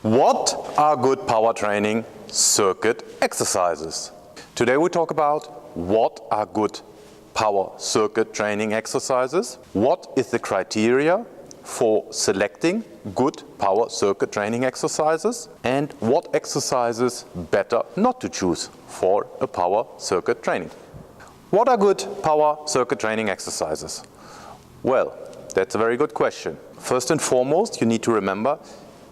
What are good power training circuit exercises? Today we talk about what are good power circuit training exercises, what is the criteria for selecting good power circuit training exercises, and what exercises better not to choose for a power circuit training. What are good power circuit training exercises? Well, that's a very good question. First and foremost, you need to remember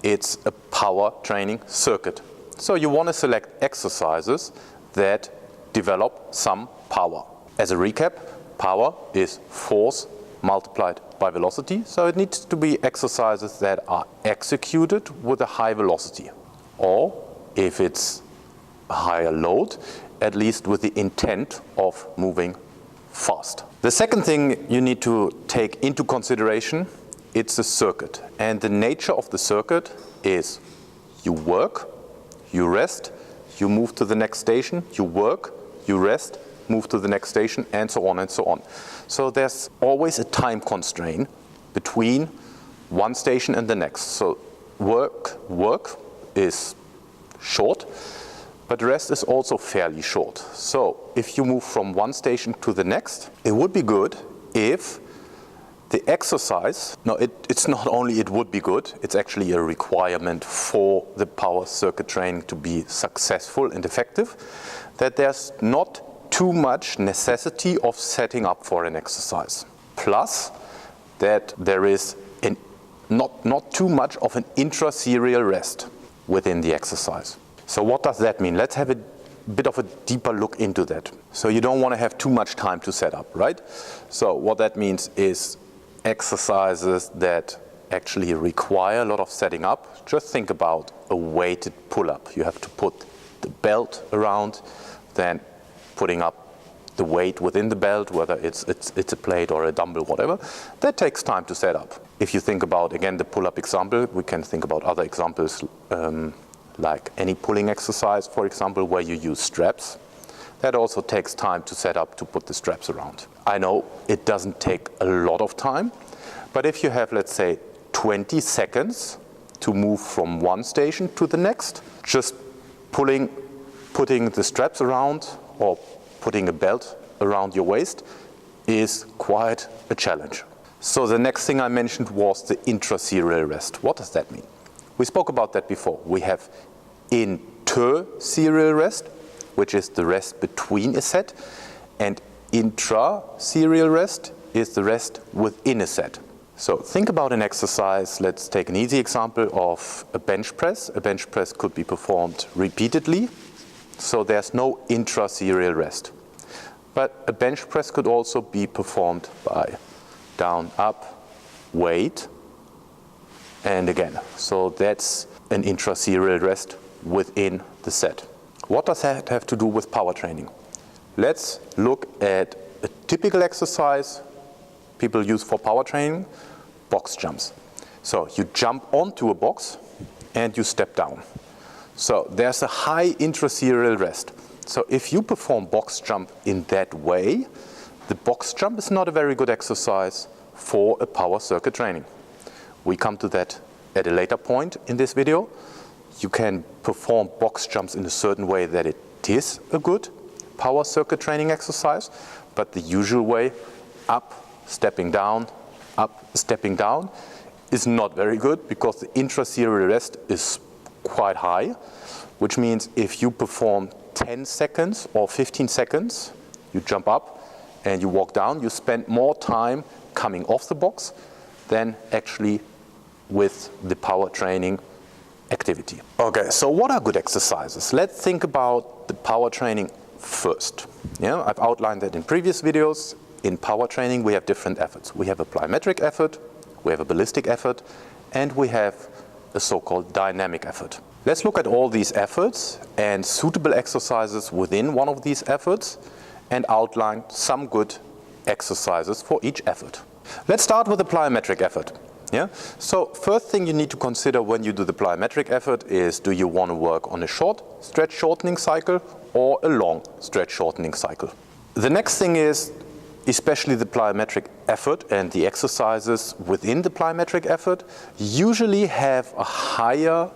it's a power training circuit. So you want to select exercises that develop some power. As a recap, power is force multiplied by velocity, so it needs to be exercises that are executed with a high velocity, or if it's a higher load, at least with the intent of moving fast. The second thing you need to take into consideration, it's a circuit, and the nature of the circuit is you work, you rest, you move to the next station, you work, you rest, move to the next station, and so on and so on. So there's always a time constraint between one station and the next. So work is short, but rest is also fairly short. So if you move from one station to the next, it would be good if the exercise, it's not only it would be good, it's actually a requirement for the power circuit training to be successful and effective, that there's not too much necessity of setting up for an exercise. Plus, that there is not too much of an intra-serial rest within the exercise. So what does that mean? Let's have a bit of a deeper look into that. So you don't want to have too much time to set up, right? So what that means is exercises that actually require a lot of setting up. Just think about a weighted pull-up. You have to put the belt around, then putting up the weight within the belt, whether it's a plate or a dumbbell, whatever. That takes time to set up. If you think about, again, the pull-up example, we can think about other examples like any pulling exercise, for example, where you use straps. That also takes time to set up to put the straps around. I know it doesn't take a lot of time, but if you have, let's say, 20 seconds to move from one station to the next, just putting the straps around or putting a belt around your waist is quite a challenge. So the next thing I mentioned was the intra-serial rest. What does that mean? We spoke about that before. We have inter-serial rest, which is the rest between a set, and intra-serial rest is the rest within a set. So think about an exercise. Let's take an easy example of a bench press. A bench press could be performed repeatedly, so there's no intra-serial rest. But a bench press could also be performed by down, up, weight, and again. So that's an intra-serial rest within the set. What does that have to do with power training? Let's look at a typical exercise people use for power training, box jumps. So you jump onto a box and you step down. So there's a high intra-serial rest. So if you perform box jump in that way, the box jump is not a very good exercise for a power circuit training. We come to that at a later point in this video. You can perform box jumps in a certain way that it is a good power circuit training exercise, but the usual way, up, stepping down, is not very good because the intra-serial rest is quite high, which means if you perform 10 seconds or 15 seconds, you jump up and you walk down, you spend more time coming off the box than actually with the power training activity. Okay, so what are good exercises? Let's think about the power training first. Yeah, I've outlined that in previous videos. In power training, we have different efforts. We have a plyometric effort, we have a ballistic effort, and we have a so-called dynamic effort. Let's look at all these efforts and suitable exercises within one of these efforts and outline some good exercises for each effort. Let's start with the plyometric effort. Yeah? So first thing you need to consider when you do the plyometric effort is, do you want to work on a short stretch shortening cycle or a long stretch shortening cycle? The next thing is, especially the plyometric effort and the exercises within the plyometric effort usually have a higher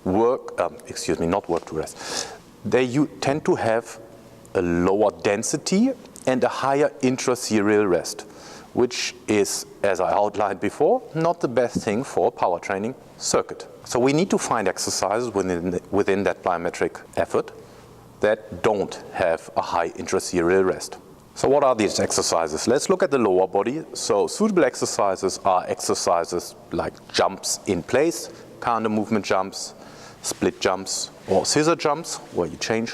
not work to rest. They tend to have a lower density and a higher intra-serial rest, which is, as I outlined before, not the best thing for a power training circuit. So we need to find exercises within that plyometric effort that don't have a high intra-serial rest. So what are these exercises? Let's look at the lower body. So suitable exercises are exercises like jumps in place, counter movement jumps, split jumps, or scissor jumps, where you change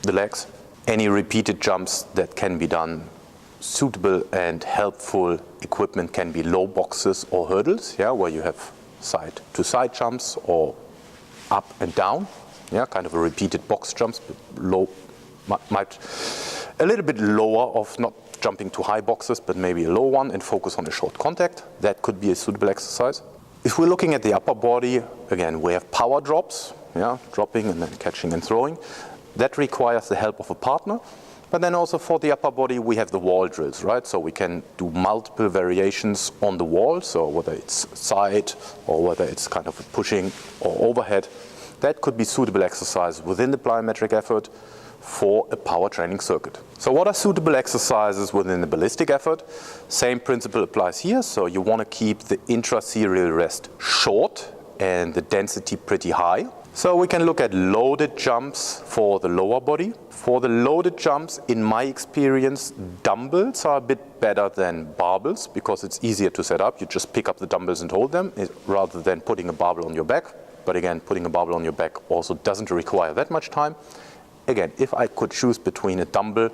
the legs. Any repeated jumps that can be done. Suitable and helpful equipment can be low boxes or hurdles, where you have side-to-side jumps or up and down, kind of a repeated box jumps, but low, a little bit lower of not jumping to high boxes, but maybe a low one and focus on a short contact. That could be a suitable exercise. If we're looking at the upper body, again, we have power drops, dropping and then catching and throwing. That requires the help of a partner. But then also for the upper body, we have the wall drills, right? So we can do multiple variations on the wall. So whether it's side or whether it's kind of a pushing or overhead, that could be suitable exercise within the plyometric effort for a power training circuit. So what are suitable exercises within the ballistic effort? Same principle applies here. So you want to keep the intra-serial rest short and the density pretty high. So we can look at loaded jumps for the lower body. For the loaded jumps, in my experience, dumbbells are a bit better than barbells because it's easier to set up. You just pick up the dumbbells and hold them rather than putting a barbell on your back. But again, putting a barbell on your back also doesn't require that much time. Again, if I could choose between a dumbbell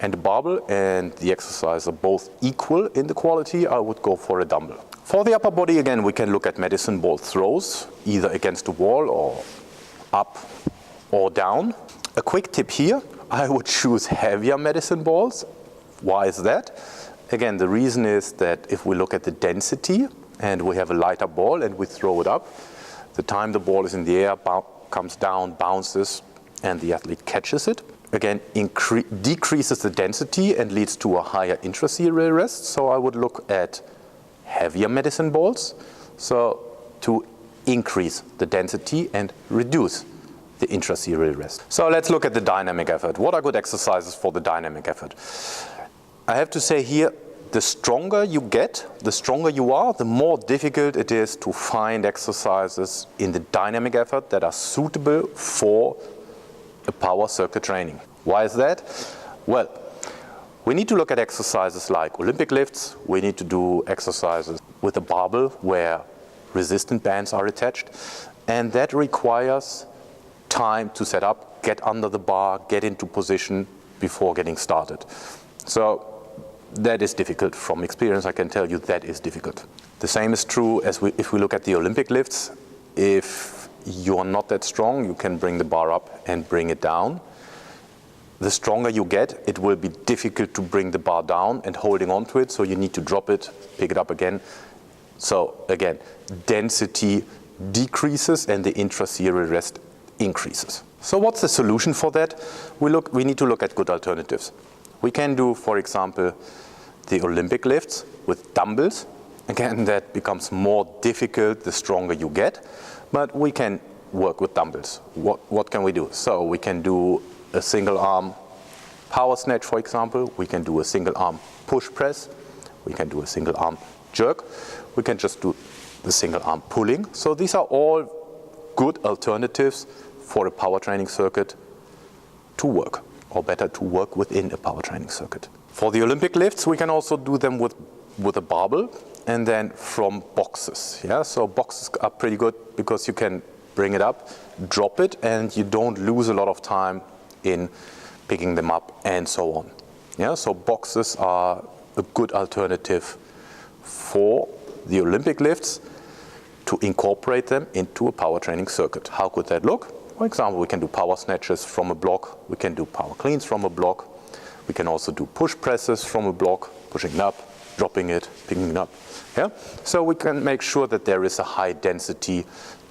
and a barbell and the exercise are both equal in the quality, I would go for a dumbbell. For the upper body, again, we can look at medicine ball throws, either against a wall or up or down. A quick tip here, I would choose heavier medicine balls. Why is that? Again, the reason is that if we look at the density and we have a lighter ball and we throw it up, the time the ball is in the air, comes down, bounces, and the athlete catches it. Again, decreases the density and leads to a higher intra-serial rest. So I would look at heavier medicine balls, so to increase the density and reduce the intra-serial rest. So let's look at the dynamic effort. What are good exercises for the dynamic effort? I have to say here, the stronger you get, the stronger you are, the more difficult it is to find exercises in the dynamic effort that are suitable for a power circuit training. Why is that? Well, we need to look at exercises like Olympic lifts. We need to do exercises with a barbell where resistant bands are attached. And that requires time to set up, get under the bar, get into position before getting started. So that is difficult. From experience, I can tell you that is difficult. The same is true if we look at the Olympic lifts. If you are not that strong, you can bring the bar up and bring it down. The stronger you get, it will be difficult to bring the bar down and holding on to it, so you need to drop it, pick it up again. So again, density decreases and the intra-serial rest increases. So what's the solution for that? We need to look at good alternatives. We can do, for example, the Olympic lifts with dumbbells. Again, that becomes more difficult the stronger you get, but we can work with dumbbells. What can we do? So we can do a single arm power snatch, for example. We can do a single arm push press. We can do a single arm jerk. We can just do the single arm pulling. So these are all good alternatives for a power training circuit to work, or better, to work within a power training circuit. For the Olympic lifts, we can also do them with a barbell and then from boxes. So boxes are pretty good because you can bring it up, drop it, and you don't lose a lot of time in picking them up and so on. So boxes are a good alternative for the Olympic lifts to incorporate them into a power training circuit. How could that look? For example, we can do power snatches from a block. We can do power cleans from a block. We can also do push presses from a block, pushing it up, dropping it, picking it up. So we can make sure that there is a high density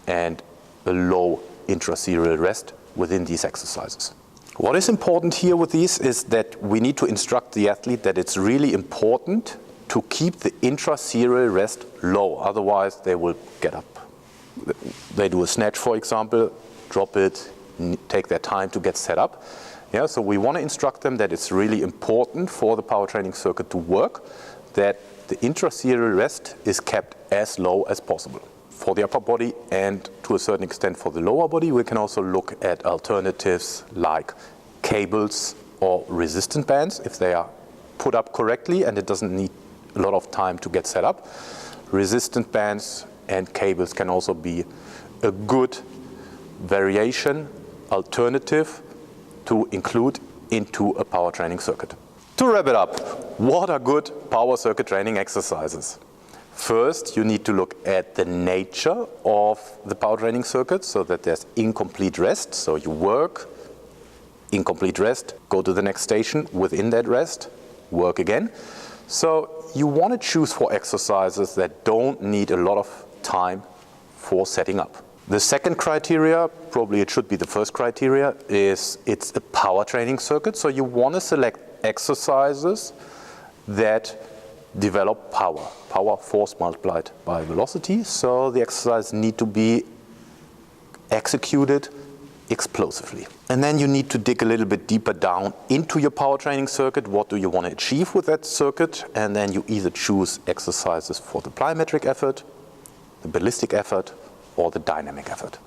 and a low intra-serial rest within these exercises. What is important here with these is that we need to instruct the athlete that it's really important to keep the intra-serial rest low. Otherwise, they will get up They do a snatch, for example, drop it, take their time to get set up. Yeah, so we want to instruct them that it's really important for the power training circuit to work, that the intra-serial rest is kept as low as possible for the upper body and to a certain extent for the lower body. We can also look at alternatives like cables or resistant bands if they are put up correctly and it doesn't need a lot of time to get set up. Resistant bands and cables can also be a good variation, alternative to include into a power training circuit. To wrap it up, what are good power circuit training exercises? First, you need to look at the nature of the power training circuit so that there's incomplete rest. So you work, incomplete rest, go to the next station, within that rest, work again. So you want to choose for exercises that don't need a lot of time for setting up. The second criteria, probably it should be the first criteria, is it's a power training circuit. So you want to select exercises that develop power force multiplied by velocity. So the exercises need to be executed explosively. And then you need to dig a little bit deeper down into your power training circuit. What do you want to achieve with that circuit? And then you either choose exercises for the plyometric effort, the ballistic effort, or the dynamic effort.